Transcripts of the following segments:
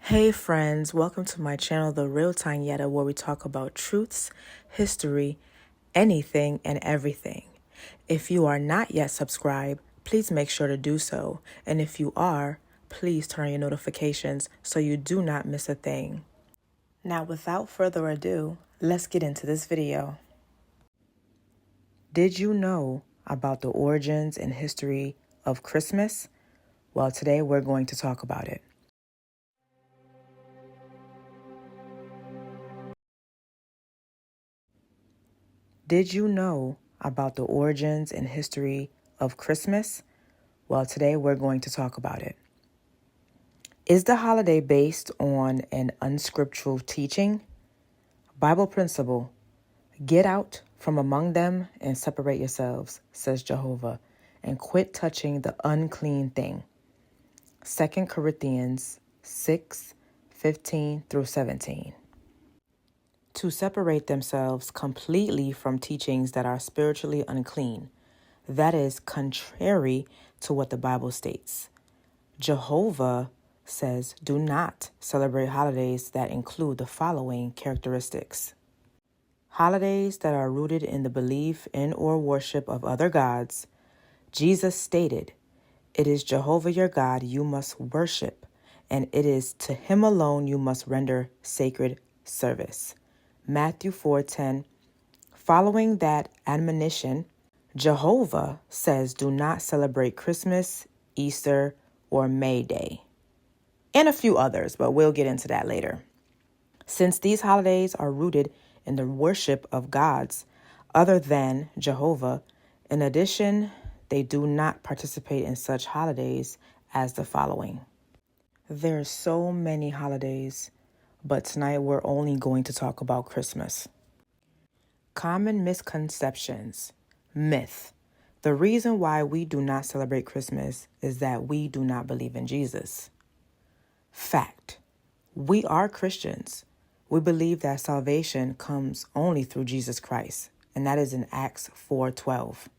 Hey friends, welcome to my channel, The Real Tanyetta, where we talk about truths, history, anything and everything. If you are not yet subscribed, please make sure to do so. And if you are, please turn on your notifications so you do not miss a thing. Now, without further ado, let's get into this video. Did you know about the origins and history of Christmas? Well, today we're going to talk about it. Did you know about the origins and history of Christmas? Well, today we're going to talk about it. Is the holiday based on an unscriptural teaching? Bible principle, get out from among them and separate yourselves, says Jehovah, and quit touching the unclean thing. 2 Corinthians 6:15 through 17. To separate themselves completely from teachings that are spiritually unclean. That is contrary to what the Bible states. Jehovah says, do not celebrate holidays that include the following characteristics. Holidays that are rooted in the belief in or worship of other gods. Jesus stated, it is Jehovah your God you must worship, and it is to him alone you must render sacred service. Matthew 4:10. Following that admonition, Jehovah says do not celebrate Christmas, Easter, or May Day, and a few others, but we'll get into that later. Since these holidays are rooted in the worship of gods other than Jehovah, in addition, they do not participate in such holidays as the following. There are so many holidays, but tonight we're only going to talk about Christmas. Common misconceptions. Myth. The reason why we do not celebrate Christmas is that we do not believe in Jesus. Fact. We are Christians. We believe that salvation comes only through Jesus Christ, and that is in Acts 4:12.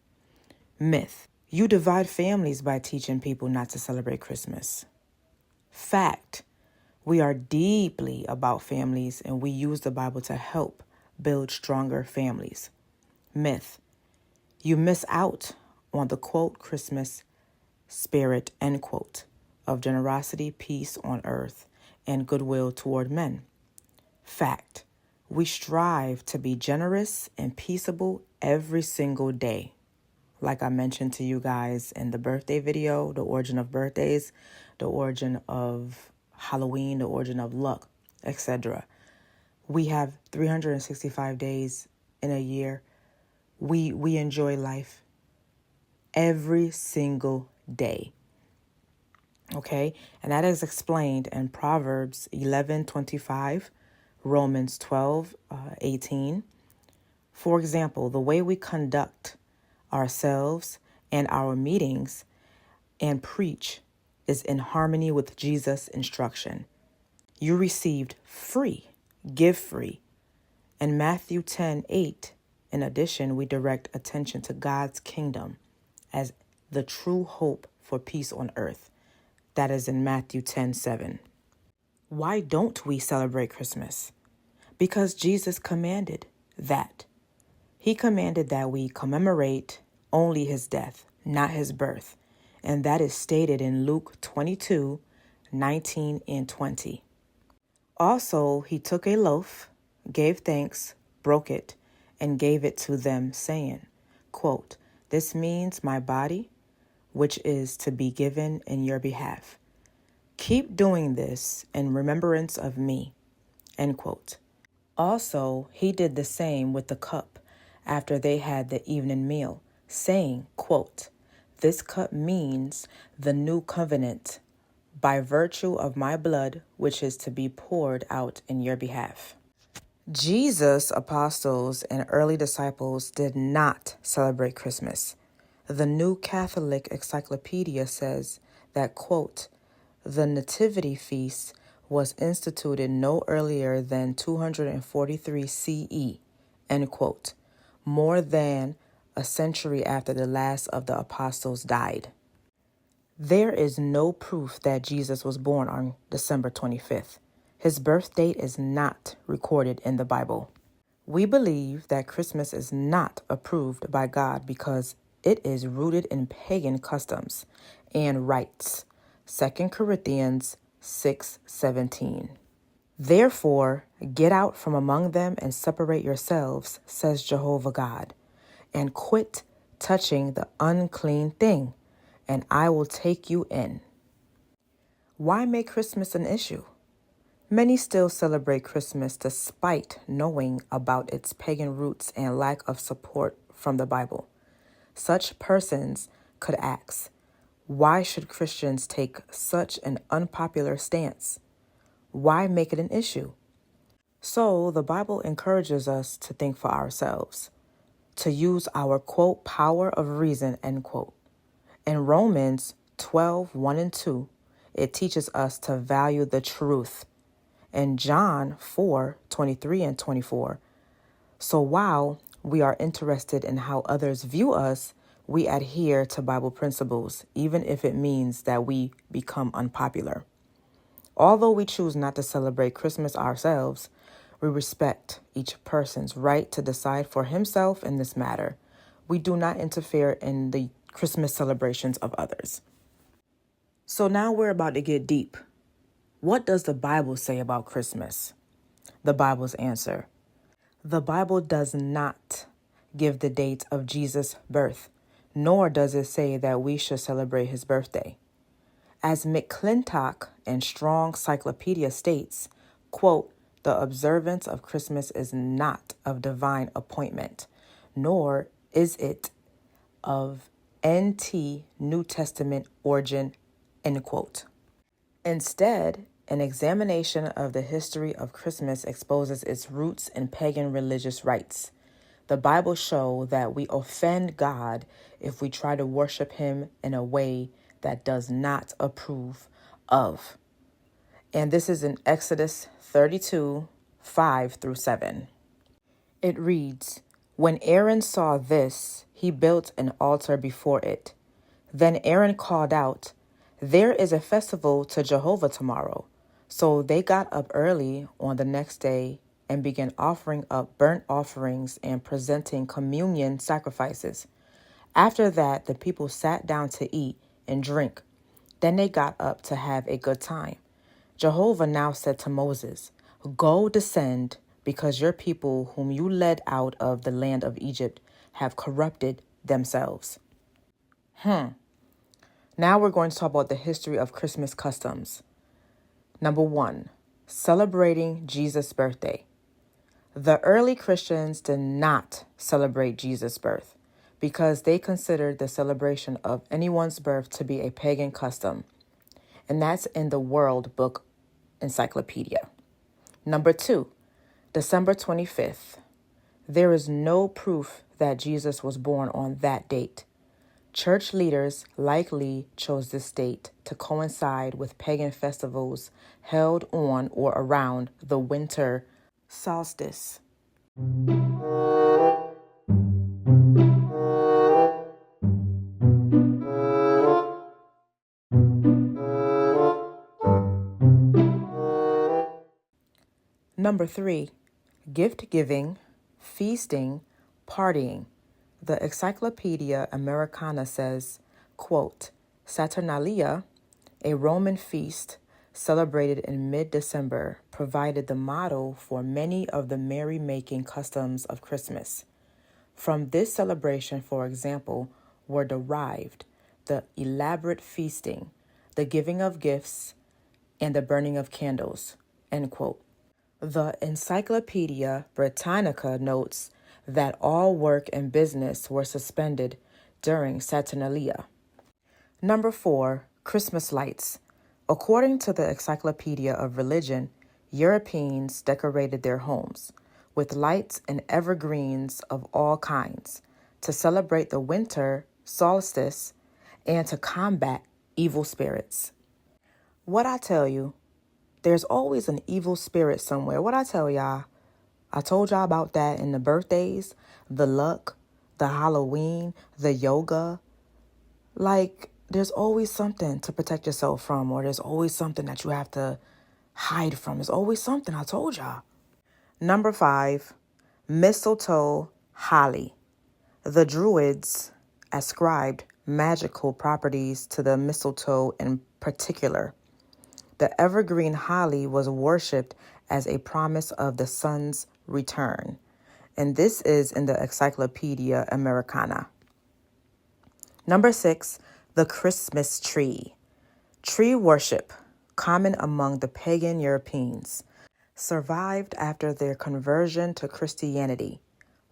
Myth. You divide families by teaching people not to celebrate Christmas. Fact. We are deeply about families, and we use the Bible to help build stronger families. Myth. You miss out on the quote Christmas spirit, end quote, of generosity, peace on earth, and goodwill toward men. Fact. We strive to be generous and peaceable every single day. Like I mentioned to you guys in the birthday video, the origin of birthdays, the origin of Halloween, the origin of luck, etc. We have 365 days in a year. We enjoy life every single day. Okay? And that is explained in Proverbs 11:25, Romans 12:18. For example, the way we conduct ourselves and our meetings and preach is in harmony with Jesus' instruction. You received free, give free. In Matthew 10:8, in addition, we direct attention to God's kingdom as the true hope for peace on earth. That is in Matthew 10:7. Why don't we celebrate Christmas? Because Jesus commanded that. He commanded that we commemorate only his death, not his birth. And that is stated in Luke 22:19 and 20. Also, he took a loaf, gave thanks, broke it, and gave it to them, saying, quote, this means my body, which is to be given in your behalf. Keep doing this in remembrance of me, end quote. Also, he did the same with the cup after they had the evening meal, saying, quote, this cup means the new covenant by virtue of my blood, which is to be poured out in your behalf. Jesus' apostles and early disciples did not celebrate Christmas. The New Catholic Encyclopedia says that, quote, the Nativity Feast was instituted no earlier than 243 CE, end quote, more than a century after the last of the apostles died. There is no proof that Jesus was born on December 25th. His birth date is not recorded in the Bible. We believe that Christmas is not approved by God because it is rooted in pagan customs and rites. 2 Corinthians 6:17. Therefore, get out from among them and separate yourselves, says Jehovah God, and quit touching the unclean thing, and I will take you in. Why make Christmas an issue? Many still celebrate Christmas despite knowing about its pagan roots and lack of support from the Bible. Such persons could ask, why should Christians take such an unpopular stance? Why make it an issue? So the Bible encourages us to think for ourselves, to use our, quote, power of reason, end quote. In Romans 12:1 and 2, it teaches us to value the truth. In John 4:23 and 24. So while we are interested in how others view us, we adhere to Bible principles, even if it means that we become unpopular. Although we choose not to celebrate Christmas ourselves, we respect each person's right to decide for himself in this matter. We do not interfere in the Christmas celebrations of others. So now we're about to get deep. What does the Bible say about Christmas? The Bible's answer. The Bible does not give the date of Jesus' birth, nor does it say that we should celebrate his birthday. As McClintock and Strong Cyclopedia states, quote, the observance of Christmas is not of divine appointment, nor is it of NT New Testament origin, end quote. Instead, an examination of the history of Christmas exposes its roots in pagan religious rites. The Bible shows that we offend God if we try to worship him in a way that does not approve of. And this is in Exodus 32:5-7. It reads, when Aaron saw this, he built an altar before it. Then Aaron called out, there is a festival to Jehovah tomorrow. So they got up early on the next day and began offering up burnt offerings and presenting communion sacrifices. After that, the people sat down to eat and drink. Then they got up to have a good time. Jehovah now said to Moses, go descend, because your people whom you led out of the land of Egypt have corrupted themselves. Now we're going to talk about the history of Christmas customs. Number 1, celebrating Jesus' birthday. The early Christians did not celebrate Jesus' birth because they considered the celebration of anyone's birth to be a pagan custom. And that's in the World Book Encyclopedia. Number 2, December 25th. There is no proof that Jesus was born on that date. Church leaders likely chose this date to coincide with pagan festivals held on or around the winter solstice. Number 3, gift giving, feasting, partying. The Encyclopedia Americana says, quote, Saturnalia, a Roman feast celebrated in mid-December, provided the model for many of the merry-making customs of Christmas. From this celebration, for example, were derived the elaborate feasting, the giving of gifts, and the burning of candles, end quote. The Encyclopedia Britannica notes that all work and business were suspended during Saturnalia. Number 4, Christmas lights. According to the Encyclopedia of Religion, Europeans decorated their homes with lights and evergreens of all kinds to celebrate the winter solstice and to combat evil spirits. What I tell you, there's always an evil spirit somewhere. What I tell y'all, I told y'all about that in the birthdays, the luck, the Halloween, the yoga. Like, there's always something to protect yourself from, or there's always something that you have to hide from. There's always something, I told y'all. Number 5, mistletoe holly. The Druids ascribed magical properties to the mistletoe in particular. The evergreen holly was worshipped as a promise of the sun's return. And this is in the Encyclopedia Americana. Number 6, the Christmas tree. Tree worship, common among the pagan Europeans, survived after their conversion to Christianity.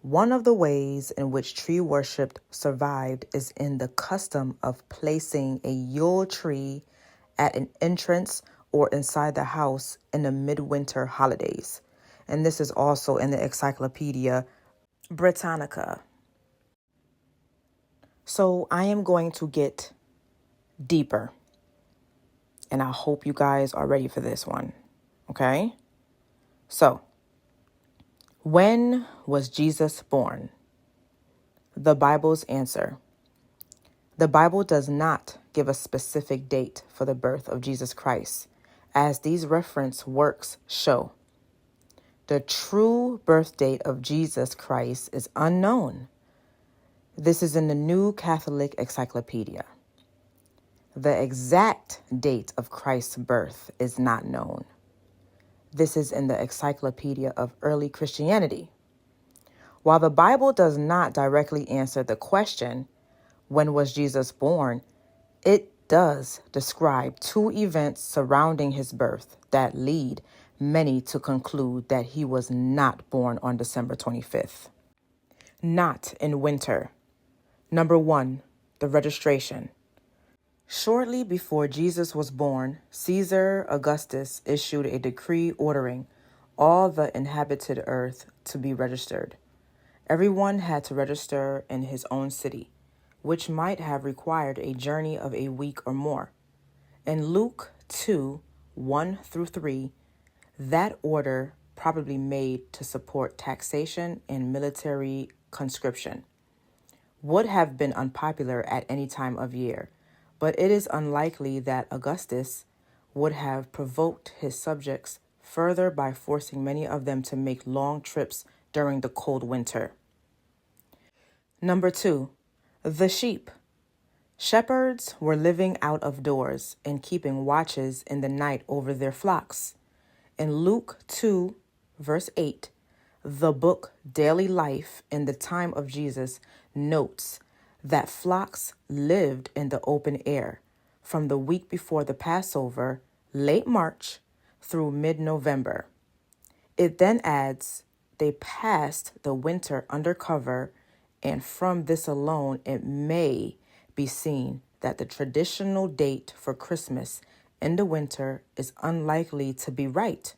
One of the ways in which tree worship survived is in the custom of placing a Yule tree at an entrance or inside the house in the midwinter holidays. And this is also in the Encyclopedia Britannica. So I am going to get deeper, and I hope you guys are ready for this one, okay? So, when was Jesus born? The Bible's answer. The Bible does not give a specific date for the birth of Jesus Christ, as these reference works show. The true birth date of Jesus Christ is unknown. This is in the New Catholic Encyclopedia. The exact date of Christ's birth is not known. This is in the Encyclopedia of Early Christianity. While the Bible does not directly answer the question, when was Jesus born, it does describe 2 events surrounding his birth that lead many to conclude that he was not born on December 25th. Not in winter. Number 1, the registration. Shortly before Jesus was born, Caesar Augustus issued a decree ordering all the inhabited earth to be registered. Everyone had to register in his own city, which might have required a journey of a week or more. In Luke 2, 1-3, that order probably made to support taxation and military conscription would have been unpopular at any time of year, but it is unlikely that Augustus would have provoked his subjects further by forcing many of them to make long trips during the cold winter. Number 2, the sheep. Shepherds were living out of doors and keeping watches in the night over their flocks. In Luke 2, verse 8, the book Daily Life in the Time of Jesus notes that flocks lived in the open air from the week before the Passover, late March, through mid-November. It then adds they passed the winter under cover, and from this alone it may be seen that the traditional date for Christmas in the winter is unlikely to be right,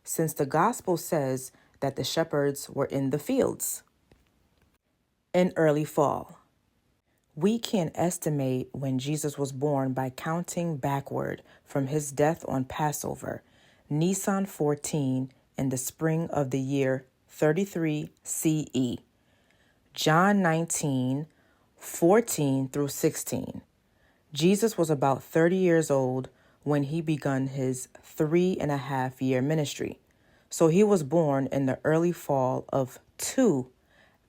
since the gospel says that the shepherds were in the fields. In early fall. We can estimate when Jesus was born by counting backward from his death on Passover, Nisan 14, in the spring of the year 33 CE. John 19, 14-16. Jesus was about 30 years old when he began his 3.5-year ministry. So he was born in the early fall of 2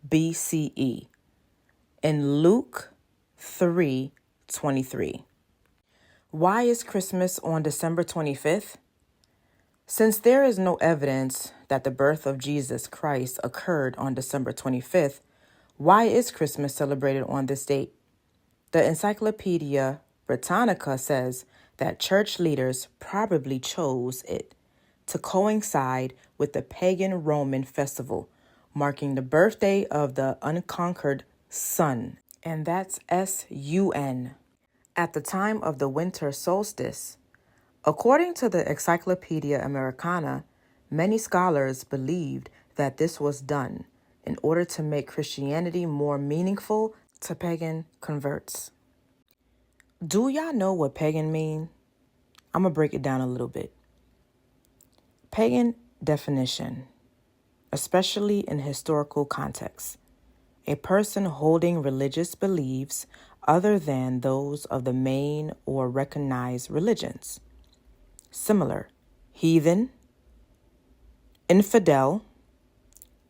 BCE. In Luke 3:23. Why is Christmas on December 25th? Since there is no evidence that the birth of Jesus Christ occurred on December 25th, why is Christmas celebrated on this date? The Encyclopedia Britannica says that church leaders probably chose it to coincide with the pagan Roman festival, marking the birthday of the unconquered sun, and that's S-U-N, at the time of the winter solstice. According to the Encyclopedia Americana, many scholars believed that this was done in order to make Christianity more meaningful to pagan converts. Do y'all know what pagan mean? I'm going to break it down a little bit. Pagan definition, especially in historical context. a person holding religious beliefs other than those of the main or recognized religions. Similar: heathen, infidel,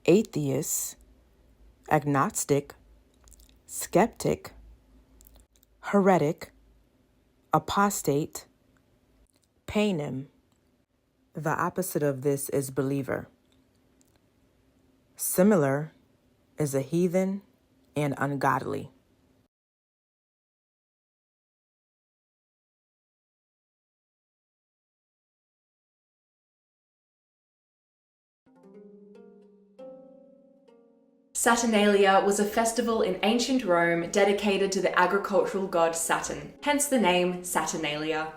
atheist, agnostic, skeptic, heretic, apostate, panem. The opposite of this is believer. Similar is a heathen and ungodly. Saturnalia was a festival in ancient Rome dedicated to the agricultural god Saturn, hence the name Saturnalia.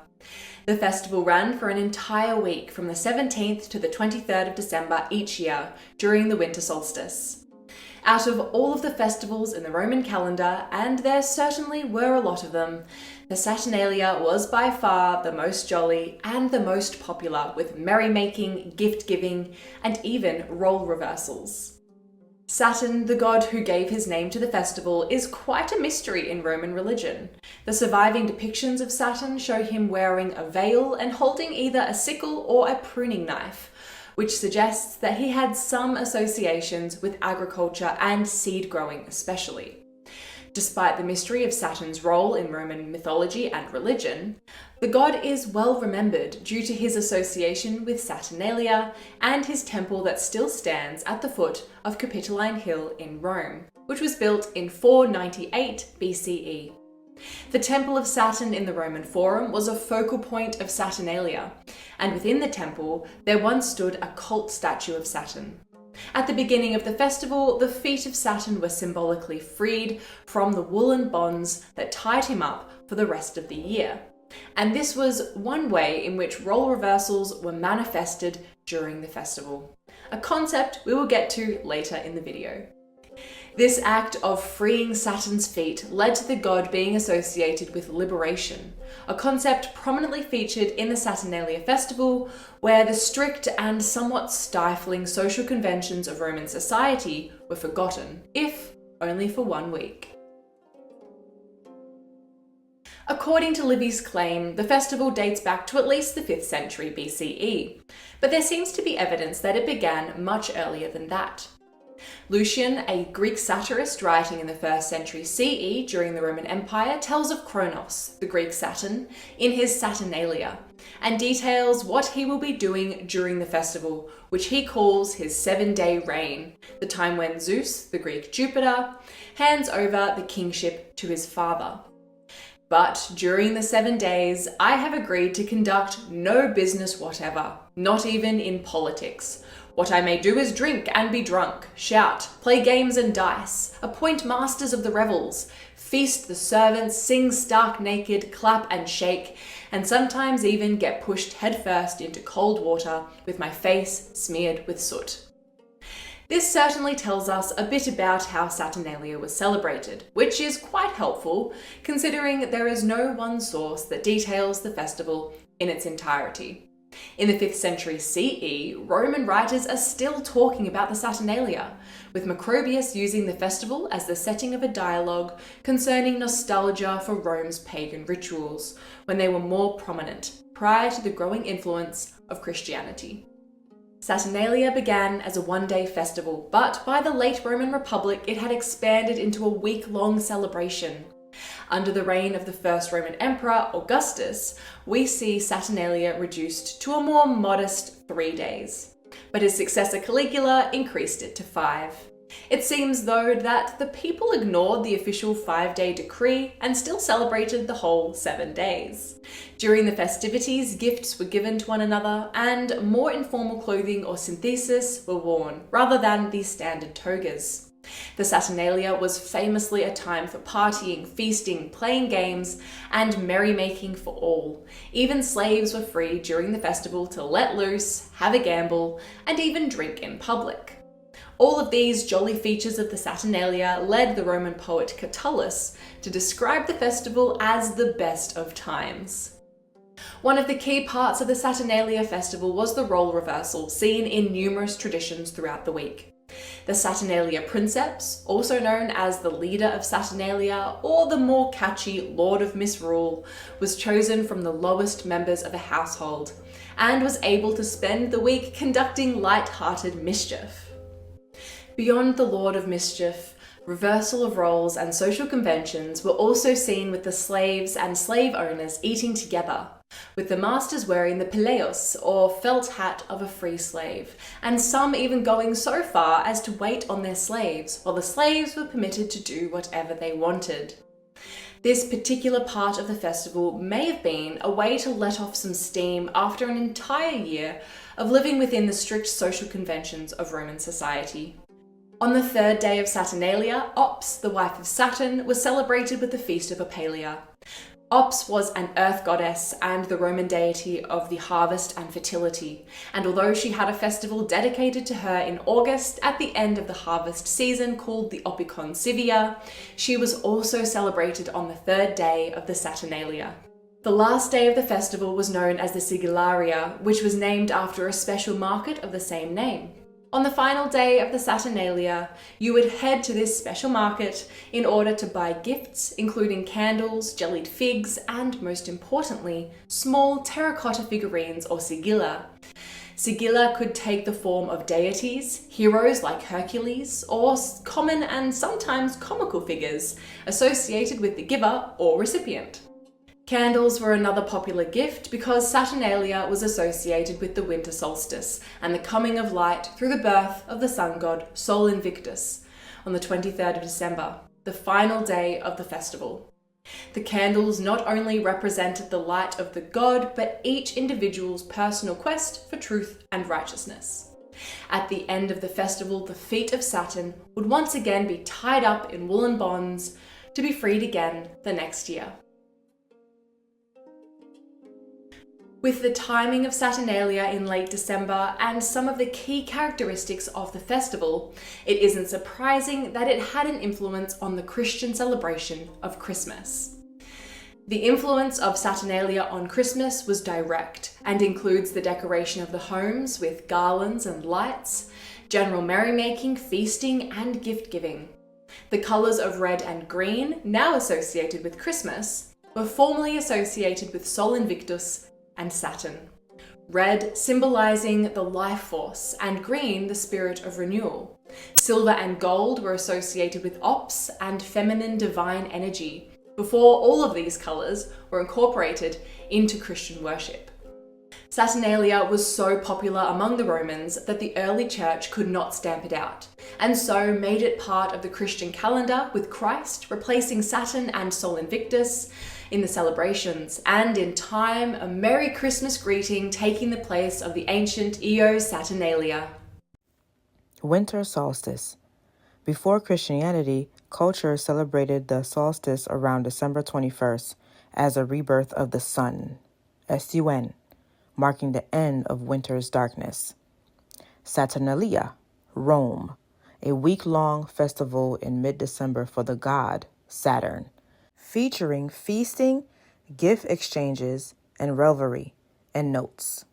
The festival ran for an entire week from the 17th to the 23rd of December each year during the winter solstice. Out of all of the festivals in the Roman calendar, and there certainly were a lot of them, the Saturnalia was by far the most jolly and the most popular, with merrymaking, gift-giving, and even role reversals. Saturn, the god who gave his name to the festival, is quite a mystery in Roman religion. The surviving depictions of Saturn show him wearing a veil and holding either a sickle or a pruning knife, which suggests that he had some associations with agriculture and seed growing especially. Despite the mystery of Saturn's role in Roman mythology and religion, the god is well remembered due to his association with Saturnalia and his temple that still stands at the foot of Capitoline Hill in Rome, which was built in 498 BCE. The Temple of Saturn in the Roman Forum was a focal point of Saturnalia, and within the temple there once stood a cult statue of Saturn. At the beginning of the festival, the feet of Saturn were symbolically freed from the woolen bonds that tied him up for the rest of the year. And this was one way in which role reversals were manifested during the festival, a concept we will get to later in the video. This act of freeing Saturn's feet led to the god being associated with liberation, a concept prominently featured in the Saturnalia festival, where the strict and somewhat stifling social conventions of Roman society were forgotten, if only for 1 week. According to Livy's claim, the festival dates back to at least the 5th century BCE, but there seems to be evidence that it began much earlier than that. Lucian, a Greek satirist writing in the 1st century CE during the Roman Empire, tells of Kronos, the Greek Saturn, in his Saturnalia, and details what he will be doing during the festival, which he calls his 7-day reign, the time when Zeus, the Greek Jupiter, hands over the kingship to his father. But during the 7 days, I have agreed to conduct no business whatever, not even in politics. What I may do is drink and be drunk, shout, play games and dice, appoint masters of the revels, feast the servants, sing stark naked, clap and shake, and sometimes even get pushed headfirst into cold water with my face smeared with soot. This certainly tells us a bit about how Saturnalia was celebrated, which is quite helpful considering there is no one source that details the festival in its entirety. In the 5th century CE, Roman writers are still talking about the Saturnalia, with Macrobius using the festival as the setting of a dialogue concerning nostalgia for Rome's pagan rituals, when they were more prominent, prior to the growing influence of Christianity. Saturnalia began as a 1-day festival, but by the late Roman Republic it had expanded into a week-long celebration. Under the reign of the first Roman Emperor, Augustus, we see Saturnalia reduced to a more modest 3 days, but his successor Caligula increased it to 5. It seems, though, that the people ignored the official 5-day decree and still celebrated the whole 7 days. During the festivities, gifts were given to one another, and more informal clothing or synthesis were worn, rather than the standard togas. The Saturnalia was famously a time for partying, feasting, playing games, and merrymaking for all. Even slaves were free during the festival to let loose, have a gamble, and even drink in public. All of these jolly features of the Saturnalia led the Roman poet Catullus to describe the festival as the best of times. One of the key parts of the Saturnalia festival was the role reversal, seen in numerous traditions throughout the week. The Saturnalia Princeps, also known as the leader of Saturnalia or the more catchy Lord of Misrule, was chosen from the lowest members of a household and was able to spend the week conducting light-hearted mischief. Beyond the Lord of Mischief, reversal of roles and social conventions were also seen with the slaves and slave owners eating together, with the masters wearing the pileos or felt hat of a free slave, and some even going so far as to wait on their slaves, while the slaves were permitted to do whatever they wanted. This particular part of the festival may have been a way to let off some steam after an entire year of living within the strict social conventions of Roman society. On the third day of Saturnalia, Ops, the wife of Saturn, was celebrated with the Feast of Opalia. Ops was an earth goddess and the Roman deity of the harvest and fertility, and although she had a festival dedicated to her in August at the end of the harvest season called the Opicon Civia, she was also celebrated on the third day of the Saturnalia. The last day of the festival was known as the Sigillaria, which was named after a special market of the same name. On the final day of the Saturnalia, you would head to this special market in order to buy gifts, including candles, jellied figs, and most importantly, small terracotta figurines or sigilla. Sigilla could take the form of deities, heroes like Hercules, or common and sometimes comical figures associated with the giver or recipient. Candles were another popular gift because Saturnalia was associated with the winter solstice and the coming of light through the birth of the sun god Sol Invictus on the 23rd of December, the final day of the festival. The candles not only represented the light of the god, but each individual's personal quest for truth and righteousness. At the end of the festival, the feet of Saturn would once again be tied up in woolen bonds to be freed again the next year. With the timing of Saturnalia in late December and some of the key characteristics of the festival, it isn't surprising that it had an influence on the Christian celebration of Christmas. The influence of Saturnalia on Christmas was direct and includes the decoration of the homes with garlands and lights, general merrymaking, feasting, and gift-giving. The colours of red and green, now associated with Christmas, were formerly associated with Sol Invictus and Saturn. Red symbolizing the life force and green the spirit of renewal. Silver and gold were associated with Ops and feminine divine energy, before all of these colors were incorporated into Christian worship. Saturnalia was so popular among the Romans that the early church could not stamp it out, and so made it part of the Christian calendar, with Christ replacing Saturn and Sol Invictus in the celebrations, and in time, a Merry Christmas greeting taking the place of the ancient Io Saturnalia. Winter solstice. Before Christianity, culture celebrated the solstice around December 21st as a rebirth of the sun, S-U-N, marking the end of winter's darkness. Saturnalia, Rome, a week-long festival in mid-December for the god Saturn, featuring feasting, gift exchanges, and revelry and notes.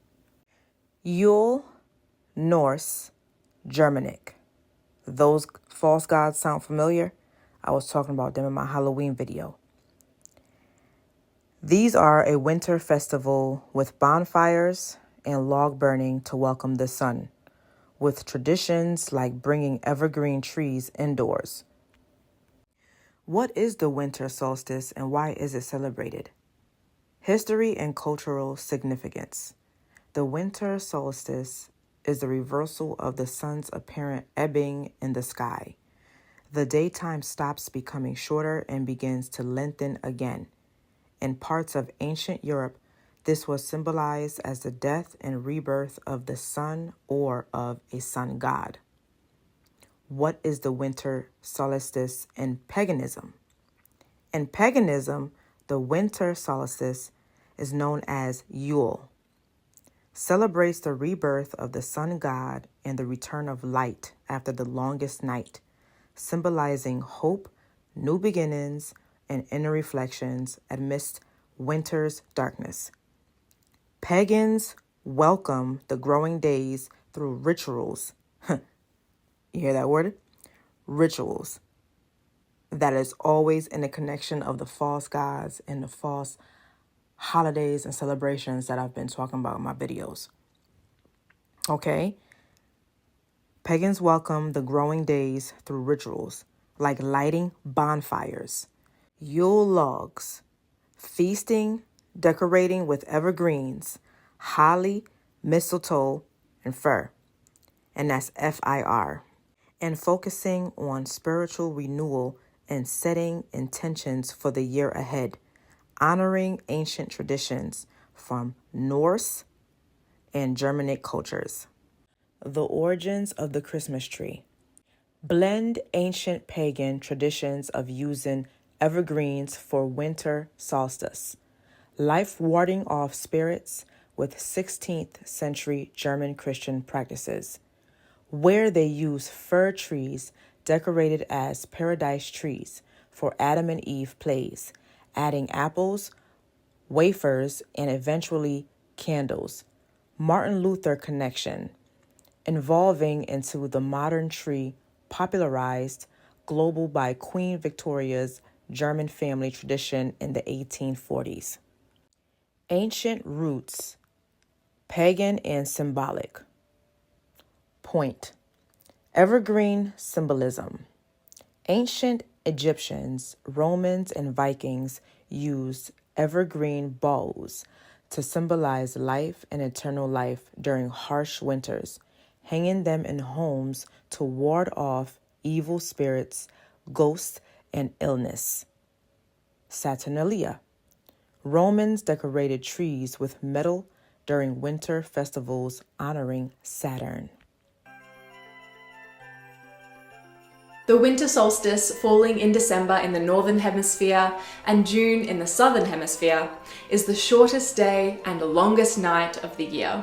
Yule, Norse, Germanic. Those false gods sound familiar? I was talking about them in my Halloween video. These are a winter festival with bonfires and log burning to welcome the sun, with traditions like bringing evergreen trees indoors. What is the winter solstice and why is it celebrated? History and cultural significance. The winter solstice is the reversal of the sun's apparent ebbing in the sky. The daytime stops becoming shorter and begins to lengthen again. In parts of ancient Europe, this was symbolized as the death and rebirth of the sun or of a sun god. What is the winter solstice in paganism? In paganism, the winter solstice is known as Yule. Celebrates the rebirth of the sun god and the return of light after the longest night, symbolizing hope, new beginnings, and inner reflections amidst winter's darkness. Pagans welcome the growing days through rituals You hear that word? Rituals. That is always in the connection of the false gods and the false holidays and celebrations that I've been talking about in my videos. Okay? Pagans welcome the growing days through rituals like lighting bonfires, Yule logs, feasting, decorating with evergreens, holly, mistletoe, and fir. And that's FIR. And focusing on spiritual renewal and setting intentions for the year ahead, honoring ancient traditions from Norse and Germanic cultures. The origins of the Christmas tree. Blend ancient pagan traditions of using evergreens for winter solstice, life warding off spirits with 16th century German Christian practices, where they use fir trees decorated as paradise trees for Adam and Eve plays, adding apples, wafers, and eventually candles. Martin Luther connection, evolving into the modern tree popularized global by Queen Victoria's German family tradition in the 1840s. Ancient roots, pagan and symbolic. Point. Evergreen symbolism. Ancient Egyptians, Romans, and Vikings used evergreen boughs to symbolize life and eternal life during harsh winters, hanging them in homes to ward off evil spirits, ghosts, and illness. Saturnalia. Romans decorated trees with metal during winter festivals honoring Saturn. The winter solstice, falling in December in the Northern Hemisphere and June in the Southern Hemisphere, is the shortest day and longest night of the year.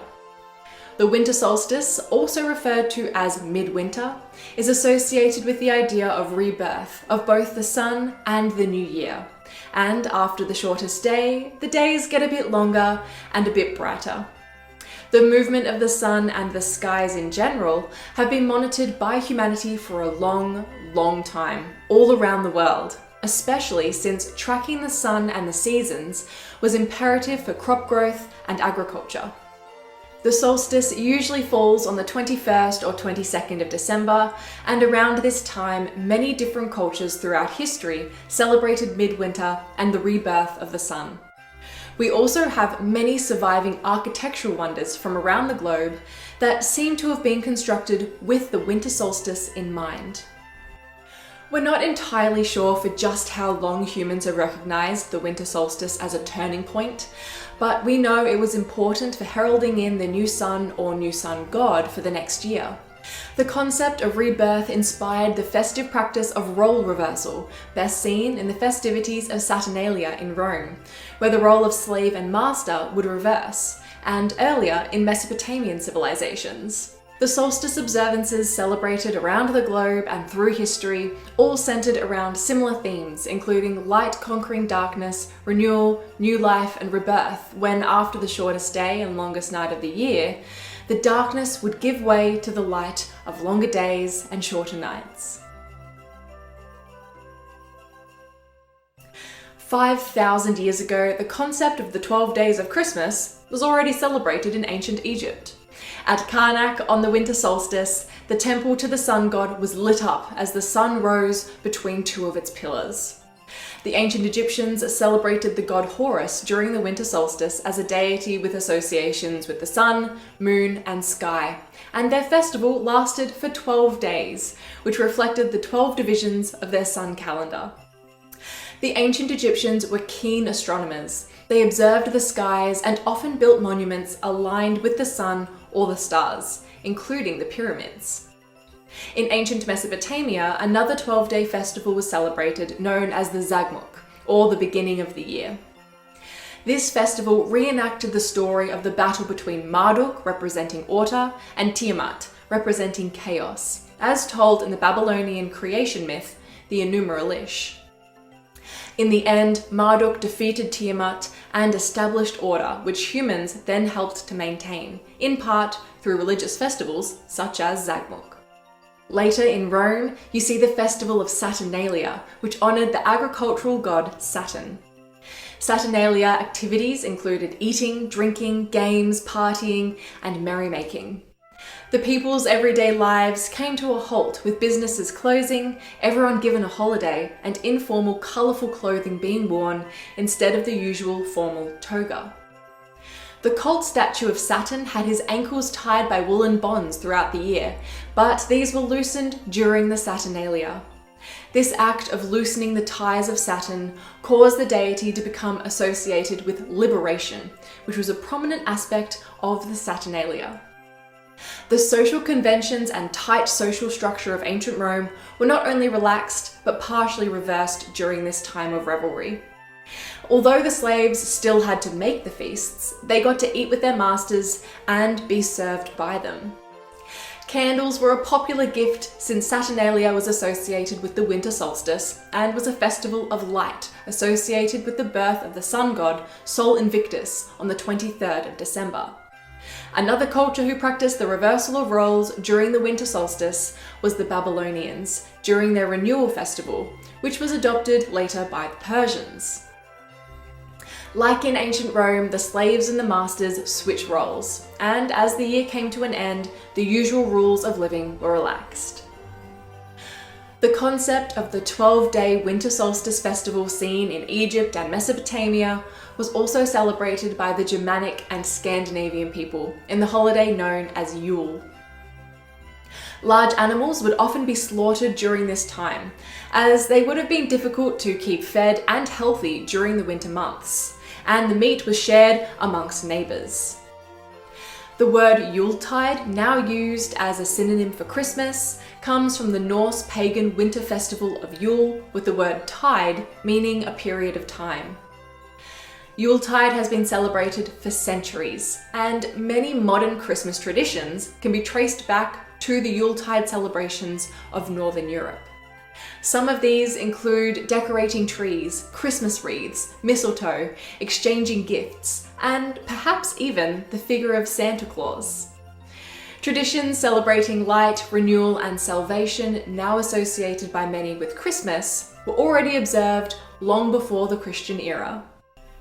The winter solstice, also referred to as midwinter, is associated with the idea of rebirth of both the sun and the new year. And after the shortest day, the days get a bit longer and a bit brighter. The movement of the sun and the skies in general have been monitored by humanity for a long, long time, all around the world, especially since tracking the sun and the seasons was imperative for crop growth and agriculture. The solstice usually falls on the 21st or 22nd of December, and around this time, many different cultures throughout history celebrated midwinter and the rebirth of the sun. We also have many surviving architectural wonders from around the globe that seem to have been constructed with the winter solstice in mind. We're not entirely sure for just how long humans have recognized the winter solstice as a turning point, but we know it was important for heralding in the new sun or new sun god for the next year. The concept of rebirth inspired the festive practice of role reversal, best seen in the festivities of Saturnalia in Rome, where the role of slave and master would reverse, and earlier in Mesopotamian civilizations. The solstice observances celebrated around the globe and through history all centered around similar themes, including light conquering darkness, renewal, new life, and rebirth, when after the shortest day and longest night of the year, the darkness would give way to the light of longer days and shorter nights. 5,000 years ago, the concept of the 12 days of Christmas was already celebrated in ancient Egypt. At Karnak on the winter solstice, the temple to the sun god was lit up as the sun rose between two of its pillars. The ancient Egyptians celebrated the god Horus during the winter solstice as a deity with associations with the sun, moon, and sky, and their festival lasted for 12 days, which reflected the 12 divisions of their sun calendar. The ancient Egyptians were keen astronomers. They observed the skies and often built monuments aligned with the sun or the stars, including the pyramids. In ancient Mesopotamia, another 12-day festival was celebrated known as the Zagmuk, or the beginning of the year. This festival reenacted the story of the battle between Marduk, representing order, and Tiamat, representing chaos, as told in the Babylonian creation myth, the Enuma Elish. In the end, Marduk defeated Tiamat and established order, which humans then helped to maintain, in part through religious festivals such as Zagmuk. Later in Rome, you see the festival of Saturnalia, which honoured the agricultural god Saturn. Saturnalia activities included eating, drinking, games, partying, and merrymaking. The people's everyday lives came to a halt with businesses closing, everyone given a holiday, and informal, colourful clothing being worn instead of the usual formal toga. The cult statue of Saturn had his ankles tied by woolen bonds throughout the year, but these were loosened during the Saturnalia. This act of loosening the ties of Saturn caused the deity to become associated with liberation, which was a prominent aspect of the Saturnalia. The social conventions and tight social structure of ancient Rome were not only relaxed, but partially reversed during this time of revelry. Although the slaves still had to make the feasts, they got to eat with their masters and be served by them. Candles were a popular gift since Saturnalia was associated with the winter solstice and was a festival of light associated with the birth of the sun god Sol Invictus on the 23rd of December. Another culture who practiced the reversal of roles during the winter solstice was the Babylonians during their renewal festival, which was adopted later by the Persians. Like in ancient Rome, the slaves and the masters switched roles, and as the year came to an end, the usual rules of living were relaxed. The concept of the 12-day winter solstice festival seen in Egypt and Mesopotamia was also celebrated by the Germanic and Scandinavian people in the holiday known as Yule. Large animals would often be slaughtered during this time, as they would have been difficult to keep fed and healthy during the winter months, and the meat was shared amongst neighbours. The word Yuletide, now used as a synonym for Christmas, comes from the Norse pagan winter festival of Yule, with the word tide meaning a period of time. Yuletide has been celebrated for centuries, and many modern Christmas traditions can be traced back to the Yuletide celebrations of Northern Europe. Some of these include decorating trees, Christmas wreaths, mistletoe, exchanging gifts, and perhaps even the figure of Santa Claus. Traditions celebrating light, renewal, and salvation, now associated by many with Christmas, were already observed long before the Christian era.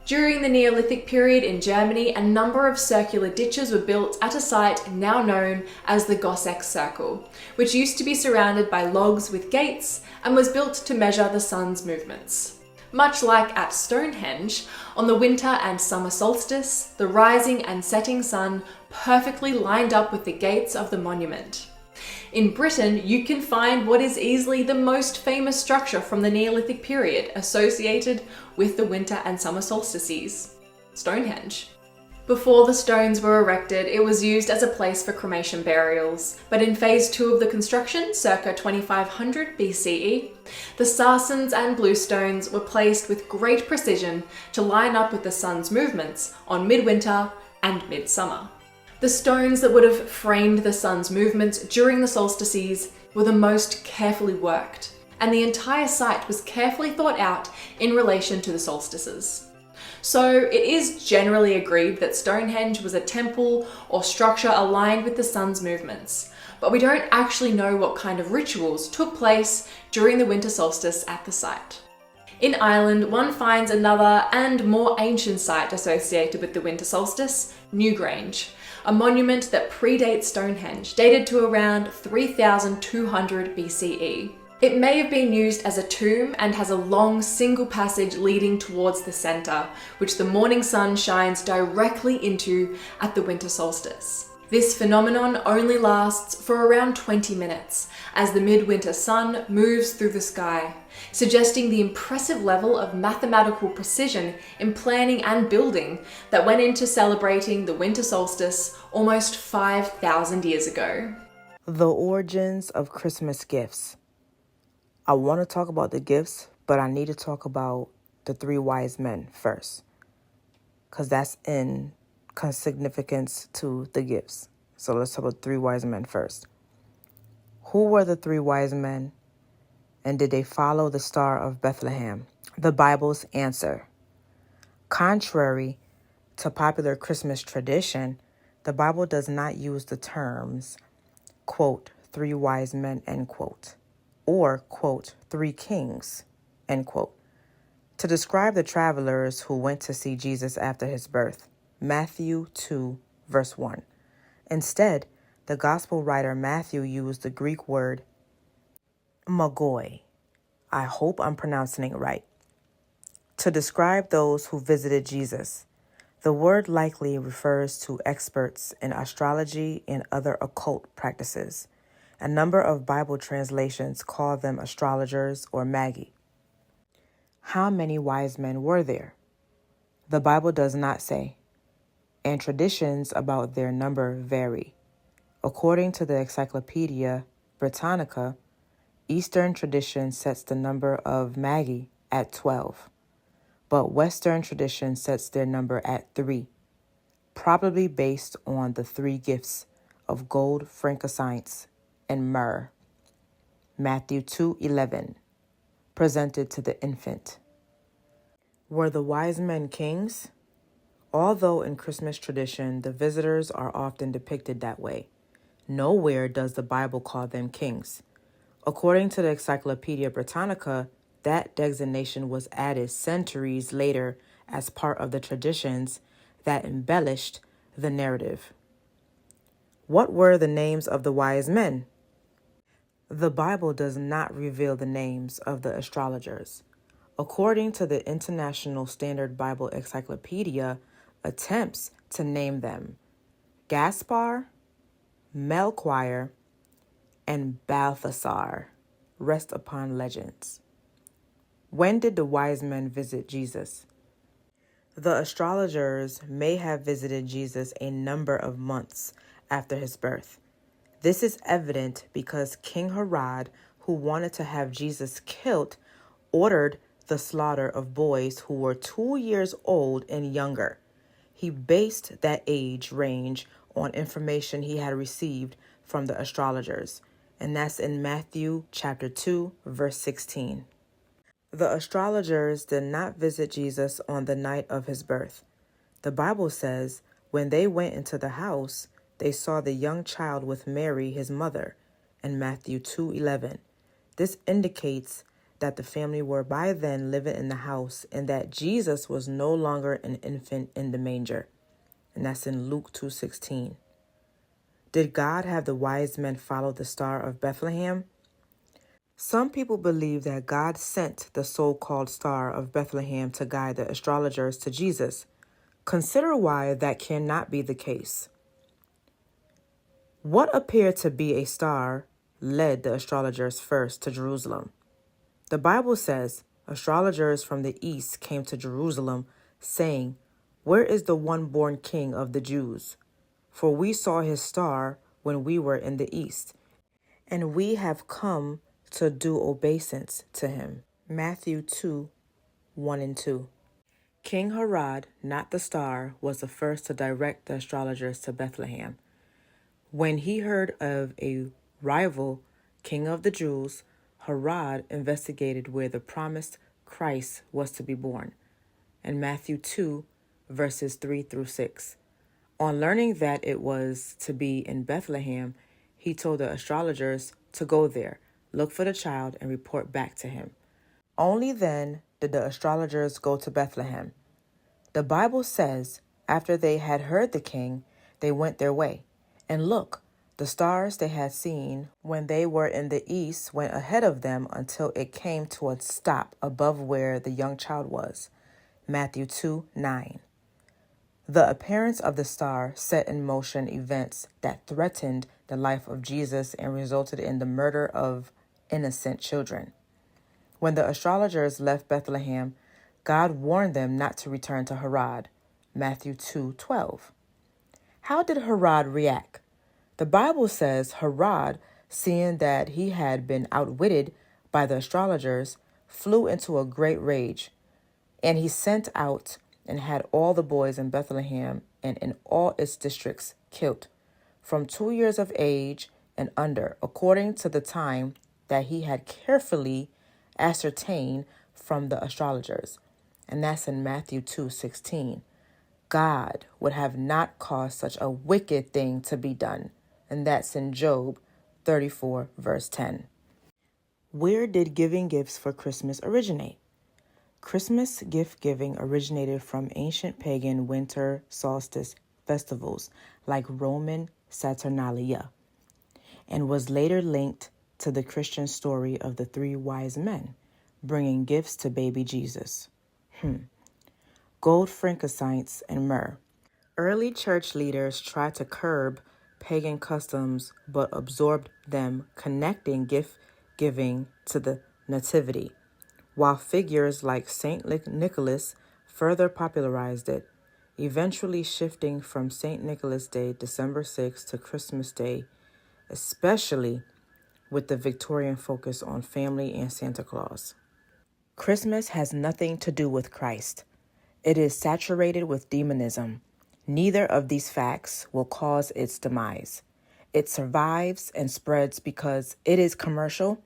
During the Neolithic period in Germany, a number of circular ditches were built at a site now known as the Gosseck Circle, which used to be surrounded by logs with gates and was built to measure the sun's movements. Much like at Stonehenge, on the winter and summer solstice, the rising and setting sun perfectly lined up with the gates of the monument. In Britain, you can find what is easily the most famous structure from the Neolithic period associated with the winter and summer solstices, Stonehenge. Before the stones were erected, it was used as a place for cremation burials, but in phase 2 of the construction, circa 2500 BCE, the sarsen and bluestones were placed with great precision to line up with the sun's movements on midwinter and midsummer. The stones that would have framed the sun's movements during the solstices were the most carefully worked, and the entire site was carefully thought out in relation to the solstices. So it is generally agreed that Stonehenge was a temple or structure aligned with the sun's movements, but we don't actually know what kind of rituals took place during the winter solstice at the site. In Ireland, one finds another and more ancient site associated with the winter solstice, Newgrange, a monument that predates Stonehenge, dated to around 3200 BCE. It may have been used as a tomb and has a long single passage leading towards the centre, which the morning sun shines directly into at the winter solstice. This phenomenon only lasts for around 20 minutes as the midwinter sun moves through the sky, suggesting the impressive level of mathematical precision in planning and building that went into celebrating the winter solstice almost 5,000 years ago. The origins of Christmas gifts. I want to talk about the gifts, but I need to talk about the 3 wise men first, because that's in significance to the gifts. So let's talk about 3 wise men first. Who were the 3 wise men, and did they follow the Star of Bethlehem? The Bible's answer. Contrary to popular Christmas tradition, the Bible does not use the terms, quote, three wise men, end quote, or, quote, three kings, end quote, to describe the travelers who went to see Jesus after his birth. Matthew 2, verse 1. Instead, the gospel writer Matthew used the Greek word magoi, I hope I'm pronouncing it right, to describe those who visited Jesus. The word likely refers to experts in astrology and other occult practices. A number of Bible translations call them astrologers or magi. How many wise men were there? The Bible does not say, and traditions about their number vary. According to the Encyclopedia Britannica, Eastern tradition sets the number of magi at 12, but Western tradition sets their number at 3, probably based on the 3 gifts of gold, frankincense, and myrrh. Matthew 2:11, presented to the infant. Were the wise men kings? Although in Christmas tradition the visitors are often depicted that way, nowhere does the Bible call them kings. According to the Encyclopedia Britannica, that designation was added centuries later as part of the traditions that embellished the narrative. What were the names of the wise men? The Bible does not reveal the names of the astrologers. According to the International Standard Bible Encyclopedia, attempts to name them Gaspar, Melchior, and Balthasar rest upon legends. When did the wise men visit Jesus? The astrologers may have visited Jesus a number of months after his birth. This is evident because King Herod, who wanted to have Jesus killed, ordered the slaughter of boys who were 2 years old and younger. He based that age range on information he had received from the astrologers, and that's in Matthew chapter 2, verse 16. The astrologers did not visit Jesus on the night of his birth. The Bible says, when they went into the house, they saw the young child with Mary, his mother, in Matthew 2:11. This indicates that the family were by then living in the house and that Jesus was no longer an infant in the manger. And that's in Luke 2:16. Did God have the wise men follow the star of Bethlehem? Some people believe that God sent the so-called star of Bethlehem to guide the astrologers to Jesus. Consider why that cannot be the case. What appeared to be a star led the astrologers first to Jerusalem. The Bible says astrologers from the east came to Jerusalem, saying, "Where is the one born King of the Jews? For we saw his star when we were in the east, and we have come to do obeisance to him." Matthew 2:1 and 2. King Herod, not the star, was the first to direct the astrologers to Bethlehem. When he heard of a rival king of the Jews, Herod investigated where the promised Christ was to be born. In Matthew 2, verses 3 through 6. On learning that it was to be in Bethlehem, he told the astrologers to go there, look for the child, and report back to him. Only then did the astrologers go to Bethlehem. The Bible says, after they had heard the king, they went their way. And look, the stars they had seen when they were in the east went ahead of them until it came to a stop above where the young child was. Matthew 2:9. The appearance of the star set in motion events that threatened the life of Jesus and resulted in the murder of innocent children. When the astrologers left Bethlehem, God warned them not to return to Herod. Matthew 2:12. How did Herod react? The Bible says Herod, seeing that he had been outwitted by the astrologers, flew into a great rage, and he sent out and had all the boys in Bethlehem and in all its districts killed, from 2 years of age and under, according to the time that he had carefully ascertained from the astrologers. And that's in Matthew 2:16. God would have not caused such a wicked thing to be done. And that's in Job 34, verse 10. Where did giving gifts for Christmas originate? Christmas gift giving originated from ancient pagan winter solstice festivals like Roman Saturnalia and was later linked to the Christian story of the three wise men bringing gifts to baby Jesus. Gold, frankincense, and myrrh. Early church leaders tried to curb pagan customs but absorbed them, connecting gift giving to the Nativity, while figures like Saint Nicholas further popularized it, eventually shifting from Saint Nicholas Day, December 6th, to Christmas Day, especially with the Victorian focus on family and Santa Claus. Christmas has nothing to do with Christ. It is saturated with demonism. Neither of these facts will cause its demise. It survives and spreads because it is commercial.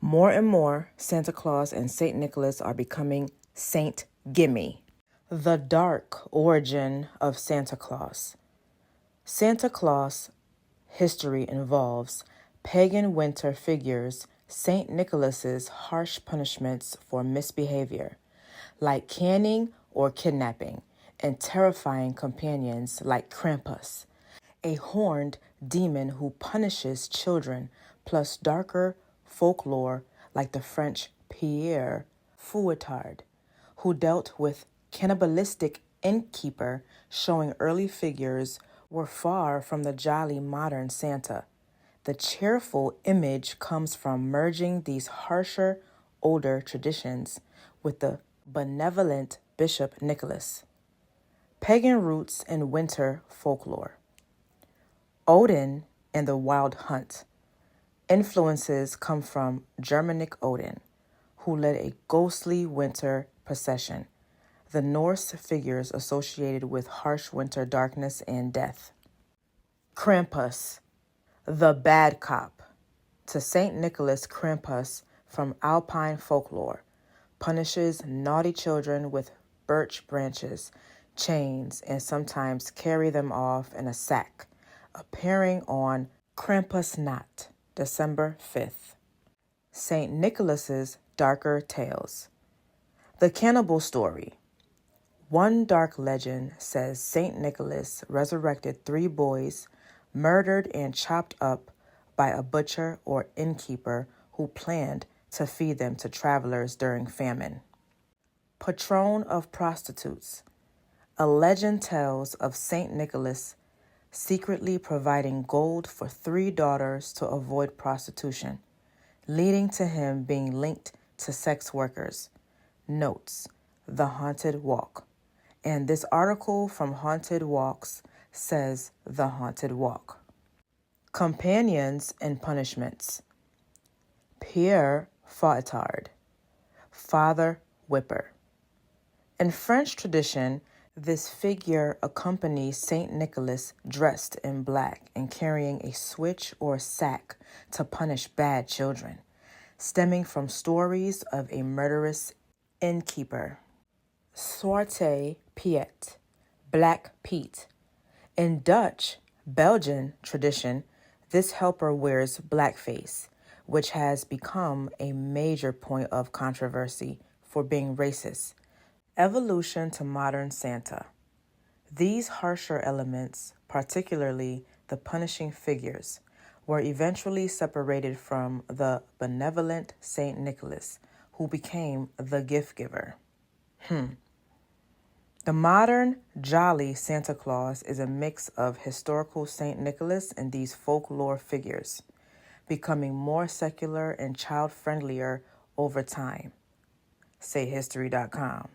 More and more, Santa Claus and St. Nicholas are becoming Saint Gimme. The dark origin of Santa Claus. Santa Claus history involves pagan winter figures, St. Nicholas's harsh punishments for misbehavior, like canning or kidnapping, and terrifying companions like Krampus, a horned demon who punishes children, plus darker folklore like the French Pierre Fouettard, who dealt with cannibalistic innkeeper, showing early figures were far from the jolly modern Santa. The cheerful image comes from merging these harsher, older traditions with the benevolent Bishop Nicholas. Pagan roots in winter folklore. Odin and the Wild Hunt. Influences come from Germanic Odin, who led a ghostly winter procession. The Norse figures associated with harsh winter darkness and death. Krampus, the bad cop. To St. Nicholas, Krampus from Alpine folklore punishes naughty children with birch branches, chains, and sometimes carry them off in a sack, appearing on Krampusnacht, December 5th. St. Nicholas's darker tales. The cannibal story. One dark legend says St. Nicholas resurrected 3 boys murdered and chopped up by a butcher or innkeeper who planned to feed them to travelers during famine. Patron of prostitutes. A legend tells of St. Nicholas secretly providing gold for 3 daughters to avoid prostitution, leading to him being linked to sex workers. Notes: The Haunted Walk. And this article from Haunted Walks says The Haunted Walk. Companions and punishments. Pierre Fouettard, Father Whipper. In French tradition, this figure accompanies St. Nicholas dressed in black and carrying a switch or sack to punish bad children, stemming from stories of a murderous innkeeper. Zwarte Piet, Black Pete. In Dutch, Belgian tradition, this helper wears blackface, which has become a major point of controversy for being racist. Evolution to modern Santa. These harsher elements, particularly the punishing figures, were eventually separated from the benevolent St. Nicholas, who became the gift giver. The modern jolly Santa Claus is a mix of historical St. Nicholas and these folklore figures, becoming more secular and child-friendlier over time. SayHistory.com.